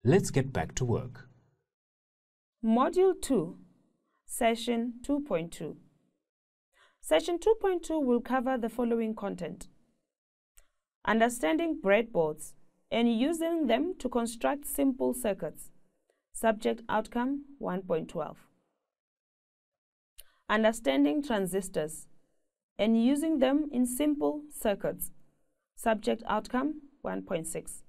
Let's get back to work. Module 2, Session 2.2. Session 2.2 will cover the following content: understanding breadboards and using them to construct simple circuits. Subject outcome 1.12. Understanding transistors and using them in simple circuits. Subject outcome 1.6.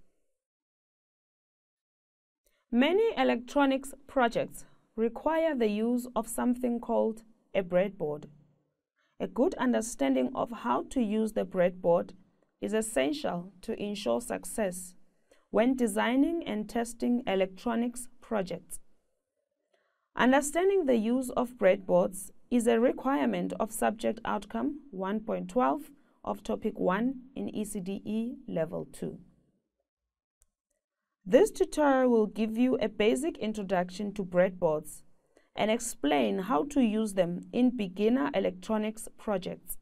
Many electronics projects require the use of something called a breadboard. A good understanding of how to use the breadboard is essential to ensure success when designing and testing electronics projects. Understanding the use of breadboards is a requirement of Subject Outcome 1.12 of Topic 1 in ECDE Level 2. This tutorial will give you a basic introduction to breadboards and explain how to use them in beginner electronics projects.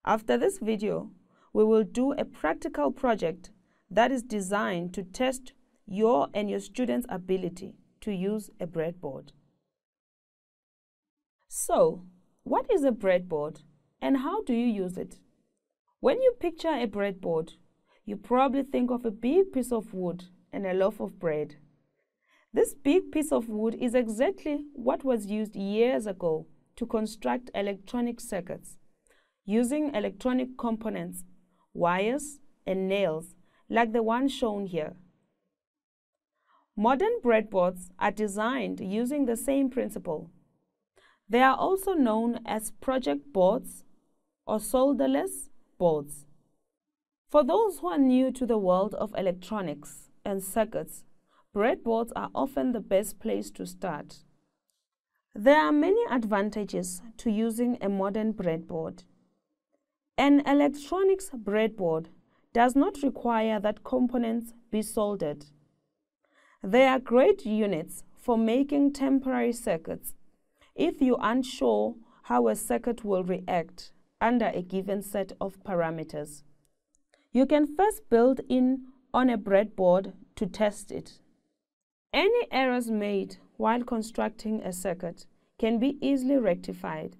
After this video, we will do a practical project that is designed to test your and your students' ability to use a breadboard. So, what is a breadboard and how do you use it? When you picture a breadboard, you probably think of a big piece of wood and a loaf of bread. This big piece of wood is exactly what was used years ago to construct electronic circuits, using electronic components, wires, and nails like the one shown here. Modern breadboards are designed using the same principle. They are also known as project boards or solderless boards. For those who are new to the world of electronics and circuits, breadboards are often the best place to start. There are many advantages to using a modern breadboard. An electronics breadboard does not require that components be soldered. They are great units for making temporary circuits if you aren't sure how a circuit will react under a given set of parameters. You can first build in on a breadboard to test it. Any errors made while constructing a circuit can be easily rectified.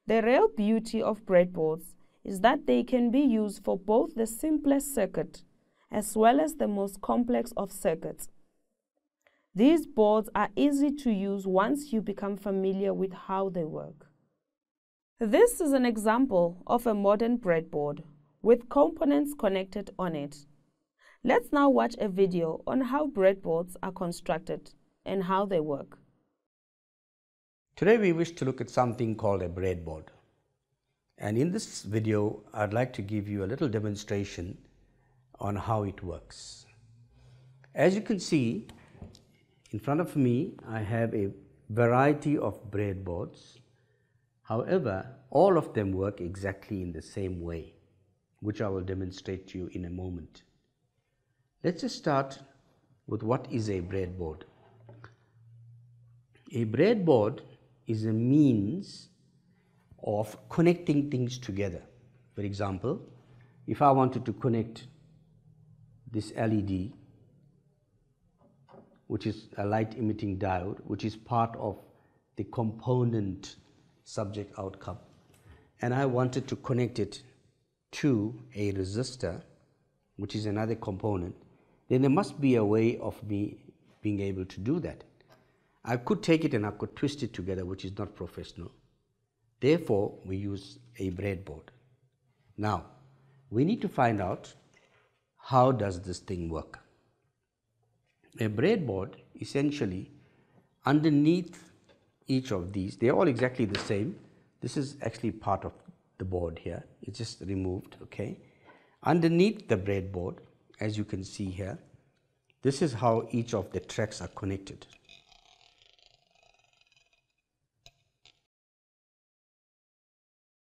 The real beauty of breadboards is that they can be used for both the simplest circuit as well as the most complex of circuits. These boards are easy to use once you become familiar with how they work. This is an example of a modern breadboard with components connected on it. Let's now watch a video on how breadboards are constructed and how they work. Today we wish to look at something called a breadboard. And in this video, I'd like to give you a little demonstration on how it works. As you can see, in front of me, I have a variety of breadboards. However, all of them work exactly in the same way, which I will demonstrate to you in a moment. Let's just start with what is a breadboard. A breadboard is a means of connecting things together. For example, if I wanted to connect this LED, which is a light emitting diode, which is part of the component subject outcome, and I wanted to connect it to a resistor, which is another component, then there must be a way of me being able to do that. I could take it and I could twist it together, which is not professional. Therefore, we use a breadboard. Now, we need to find out how does this thing work. A breadboard, essentially, underneath each of these, they're all exactly the same. This is actually part of the board here. It's just removed, okay? Underneath the breadboard, as you can see here, this is how each of the tracks are connected.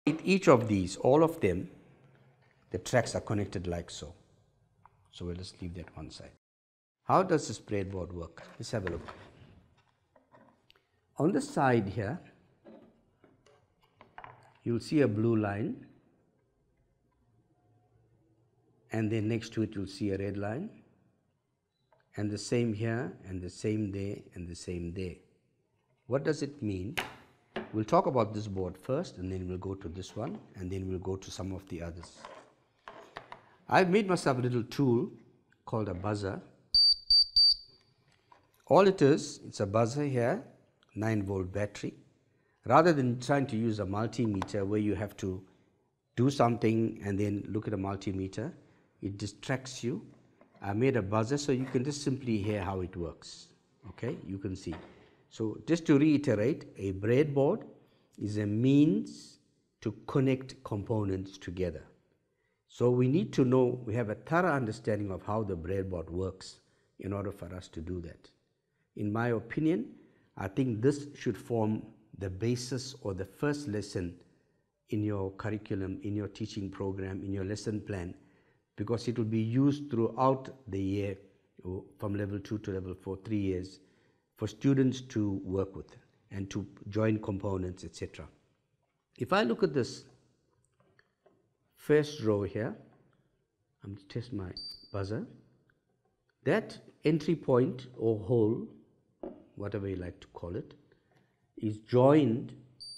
With each of these, all of them, the tracks are connected like so. So we'll just leave that one side. How does this breadboard work? Let's have a look. On the side here, you'll see a blue line, and then next to it you'll see a red line, and the same here, and the same there, and the same there. What does it mean? We'll talk about this board first, and then we'll go to this one, and then we'll go to some of the others. I've made myself a little tool called a buzzer. All it is, it's a buzzer here, 9-volt battery. Rather than trying to use a multimeter where you have to do something and then look at a multimeter, it distracts you. I made a buzzer so you can just simply hear how it works. Okay, you can see. So just to reiterate, a breadboard is a means to connect components together. So we need to know, we have a thorough understanding of how the breadboard works in order for us to do that. In my opinion, I think this should form the basis or the first lesson in your curriculum, in your teaching program, in your lesson plan, because it will be used throughout the year from level 2 to level 4, 3 years, for students to work with and to join components, etc. If I look at this first row here, I'm going to test my buzzer. That entry point or hole, whatever you like to call it, is joined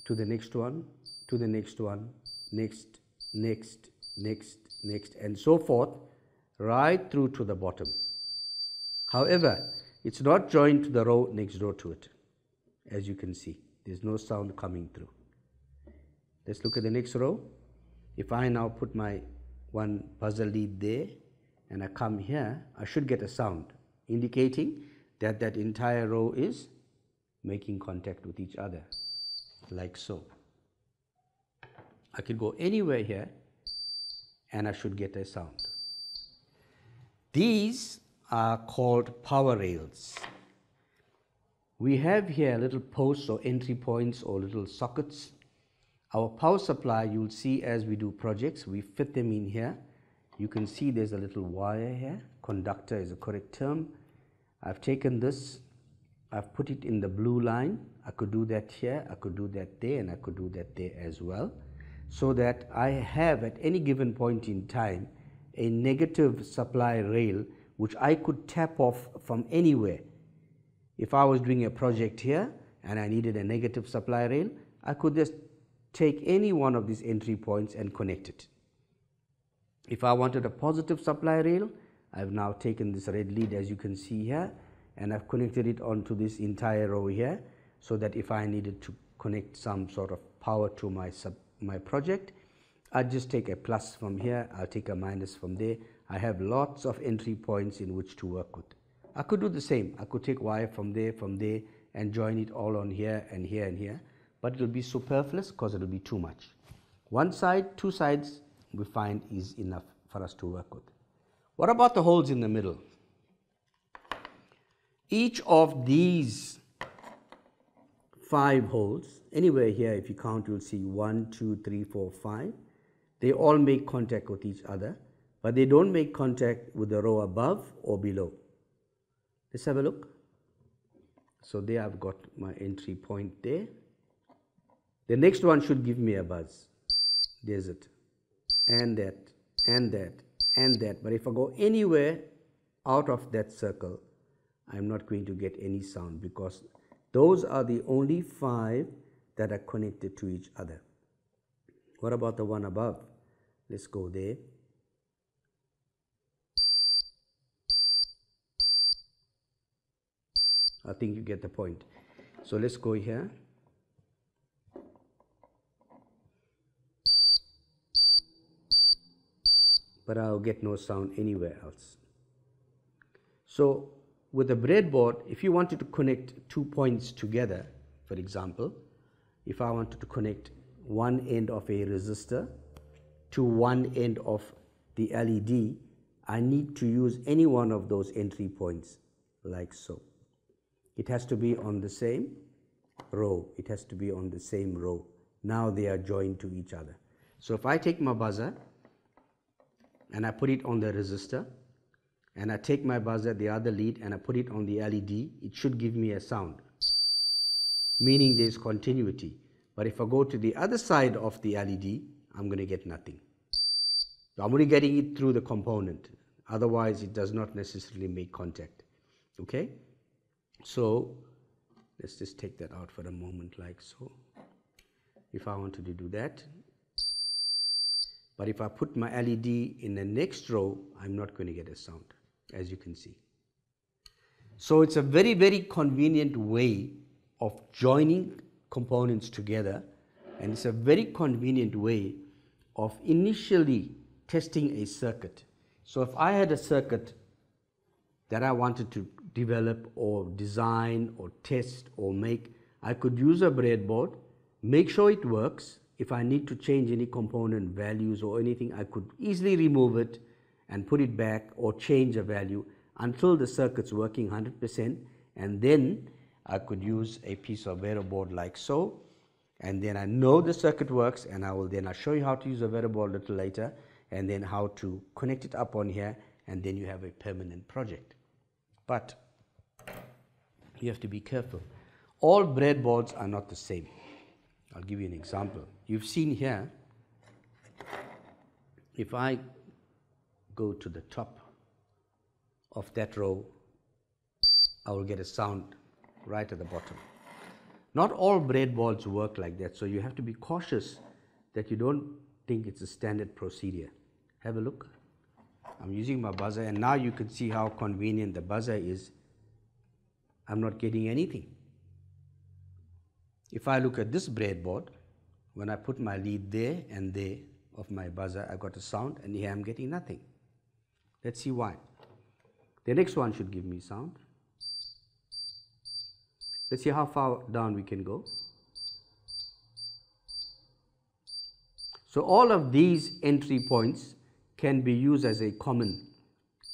to the next one, to the next one, next, next, next, next, and so forth, right through to the bottom. However, it's not joined to the row next door to it. As you can see, there's no sound coming through. Let's look at the next row. If I now put my one buzzer lead there and I come here, I should get a sound indicating that that entire row is making contact with each other, like so. I could go anywhere here and I should get a sound. These are called power rails. We have here little posts or entry points or little sockets. Our power supply, you'll see as we do projects, we fit them in here. You can see there's a little wire here. Conductor is a correct term. I've taken this, I've put it in the blue line. I could do that here, I could do that there, and I could do that there as well. So that I have at any given point in time a negative supply rail which I could tap off from anywhere. If I was doing a project here and I needed a negative supply rail, I could just take any one of these entry points and connect it. If I wanted a positive supply rail, I've now taken this red lead, as you can see here, and I've connected it onto this entire row here, so that if I needed to connect some sort of power to my project, I'd just take a plus from here, I'll take a minus from there. I have lots of entry points in which to work with. I could do the same. I could take wire from there, and join it all on here and here and here, but it will be superfluous because it will be too much. One side, two sides, we find is enough for us to work with. What about the holes in the middle? Each of these 5 holes, anywhere here, if you count, you'll see 1, 2, 3, 4, 5. They all make contact with each other, but they don't make contact with the row above or below. Let's have a look. So there I've got my entry point there. The next one should give me a buzz. There's it. And that, and that, and that. But if I go anywhere out of that circle, I'm not going to get any sound, because those are the only 5 that are connected to each other. What about the one above? Let's go there. I think you get the point. So let's go here. But I'll get no sound anywhere else. So with a breadboard, if you wanted to connect 2 points together, for example, if I wanted to connect one end of a resistor to one end of the LED, I need to use any one of those entry points, like so. It has to be on the same row. It has to be on the same row. Now they are joined to each other. So if I take my buzzer and I put it on the resistor, and I take my buzzer, the other lead, and I put it on the LED, it should give me a sound, meaning there's continuity. But if I go to the other side of the LED, I'm going to get nothing. So I'm only getting it through the component. Otherwise, it does not necessarily make contact. Okay, so let's just take that out for a moment like so. If I wanted to do that, but if I put my LED in the next row, I'm not going to get a sound, as you can see. So it's a very, very convenient way of joining components together, and it's a very convenient way of initially testing a circuit. So if I had a circuit that I wanted to develop or design or test or make, I could use a breadboard, make sure it works. If I need to change any component values or anything, I could easily remove it and put it back or change a value until the circuit's working 100%, and then I could use a piece of breadboard like so, and then I know the circuit works, and I'll show you how to use a breadboard a little later, and then how to connect it up on here, and then you have a permanent project. But you have to be careful. All breadboards are not the same. I'll give you an example. You've seen here, if I go to the top of that row, I will get a sound right at the bottom. Not all breadboards work like that, so you have to be cautious that you don't think it's a standard procedure. Have a look. I'm using my buzzer, and now you can see how convenient the buzzer is. I'm not getting anything. If I look at this breadboard, when I put my lead there and there of my buzzer, I got a sound, and here I'm getting nothing. Let's see why. The next one should give me sound. Let's see how far down we can go. So all of these entry points can be used as a common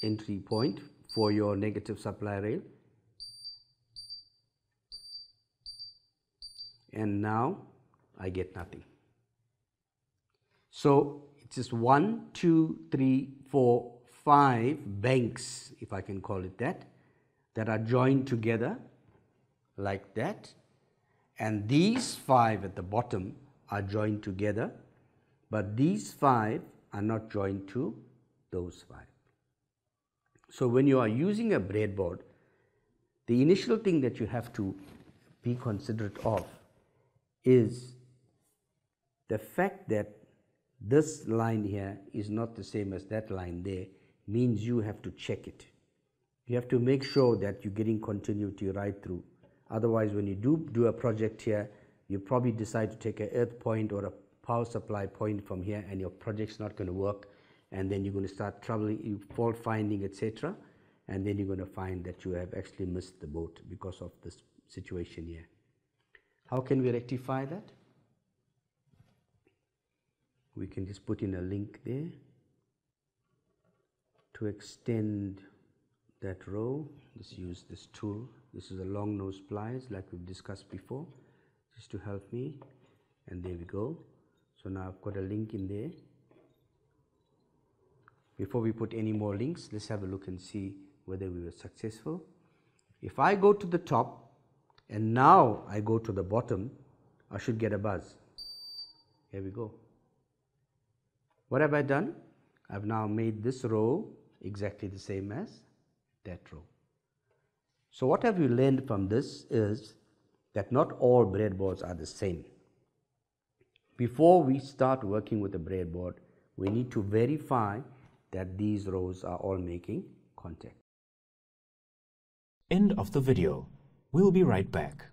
entry point for your negative supply rail. And now I get nothing. So it's just 1, 2, 3, 4, 5 banks, if I can call it that are joined together like that, and these 5 at the bottom are joined together, but these 5 are not joined to those 5. So when you are using a breadboard, the initial thing that you have to be considerate of is the fact that this line here is not the same as that line there, means you have to check it. You have to make sure that you're getting continuity right through. Otherwise, when you do a project here, you probably decide to take an earth point or a power supply point from here, and your project's not going to work, and then you're going to start troubling, fault finding, etc., and then you're going to find that you have actually missed the boat because of this situation here. How can we rectify that? We can just put in a link there to extend that row. Just use this tool. This is a long nose pliers like we've discussed before, just to help me, and there we go. So now I've got a link in there. Before we put any more links, let's have a look and see whether we were successful. If I go to the top and now I go to the bottom, I should get a buzz. Here we go. What have I done? I've now made this row exactly the same as that row. So what have you learned from this is that not all breadboards are the same. Before we start working with the breadboard, we need to verify that these rows are all making contact. End of the video. We'll be right back.